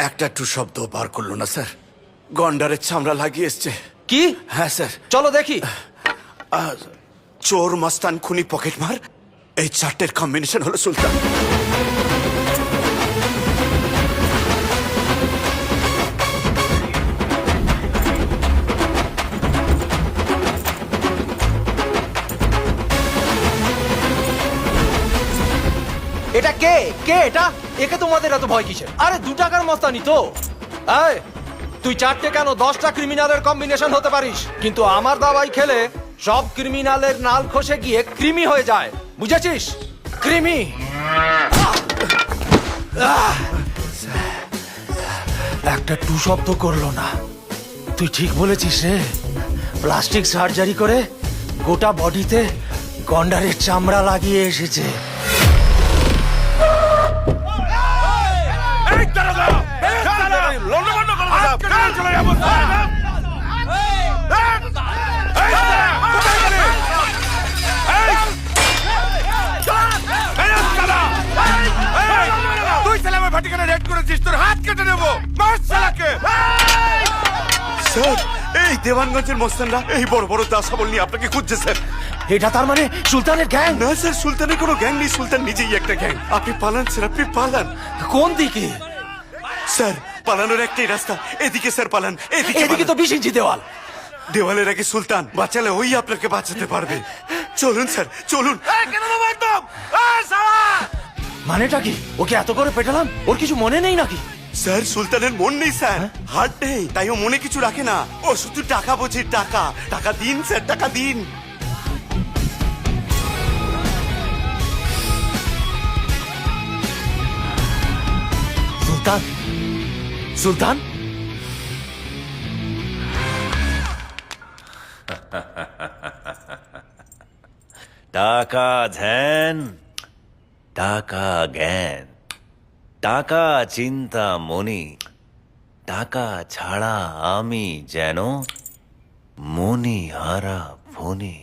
একটা টু শব্দ বার করলো না স্যার। গন্ডারের চামড়া লাগিয়ে এসছে। কি? হ্যাঁ স্যার। চলো দেখি। চোর, মস্তান, খুনি, পকেটমার, এই চারটের কম্বিনেশন হলো সুলতান। এটা কে? কে এটা? একে তোমাদের এত ভয় কিসের? আরে 2 টাকার মস্তানি তো। এই, তুই 4টে কেন 10টা ক্রিমিনালের কম্বিনেশন হতে পারিস, কিন্তু আমার দাবাই খেলে সব ক্রিমিনালের নাল খসে গিয়ে ক্রিমি হয়ে যায়, বুঝেছিস? ক্রিমি। একটা টু শব্দ করলো না। তুই ঠিক বলেছিস রে, প্লাস্টিক সার্জারি করে গোটা বডিতে গন্ডারের চামড়া লাগিয়ে এসেছে। স্যার, এই দেওয়ানগঞ্জের মস্তানরা এই বড় বড় দাসাবল নিয়ে আপনাকে খুঁজছে স্যার। এটা তার মানে সুলতানের গ্যাং? না স্যার, সুলতানের কোনো গ্যাং নেই, সুলতান নিজেই একটা গ্যাং। আপনি পালান স্যার, আপনি পালান। কোন দিকে? স্যার, পালানোর একটাই রাস্তা, এদিকে স্যার পালান। এদিকে তো 20 ইঞ্চি দেওয়াল। দেওয়ালের আগে সুলতান বাঁচালে ওই আপনাকে বাঁচাতে পারবে। চলুন স্যার, চলুন। মানেটা কি? ওকে এত করে পেটালাম, ওর কিছু মনে নেই নাকি? স্যার, সুলতানের মন নেই স্যার, হার্ট নেই, তাই ও মনে কিছু রাখে না। ও শুধু টাকা বোঝে, টাকা। টাকা দিন স্যার, টাকা দিন। সুলতান, সুলতান, টাকা ধ্যান, টাকা জ্ঞান, টাকা চিন্তা মনি, টাকা ছাড়া আমি যেন মনি হারা ফনি।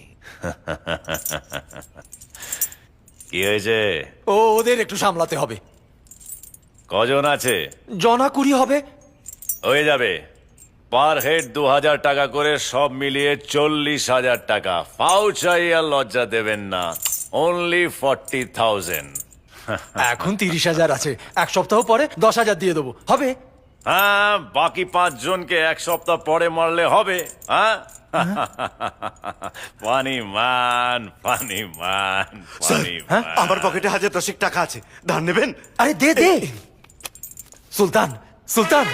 কি হয়েছে? ওদের একটু সামলাতে হবে। কজন আছে? জনা 20 হবে। হয়ে যাবে। পার হেড 2000 টাকা করে, সব মিলিয়ে 40,000 টাকা। ফাউ চাই আর লজ্জা দেবেন না। অনলি 40,000। এখন 30,000 আছে, 1 সপ্তাহ পরে 10,000 দিয়ে দেবো, হবে? হ্যাঁ, বাকি 5 জনকে 1 সপ্তাহ পরে মারলে হবে। হ্যাঁ, funny man, funny man, sir, funny man. আমার পকেটে 1010 টাকা আছে, ধার নেবেন? আরে দে দে। সুলতান, সুলতান,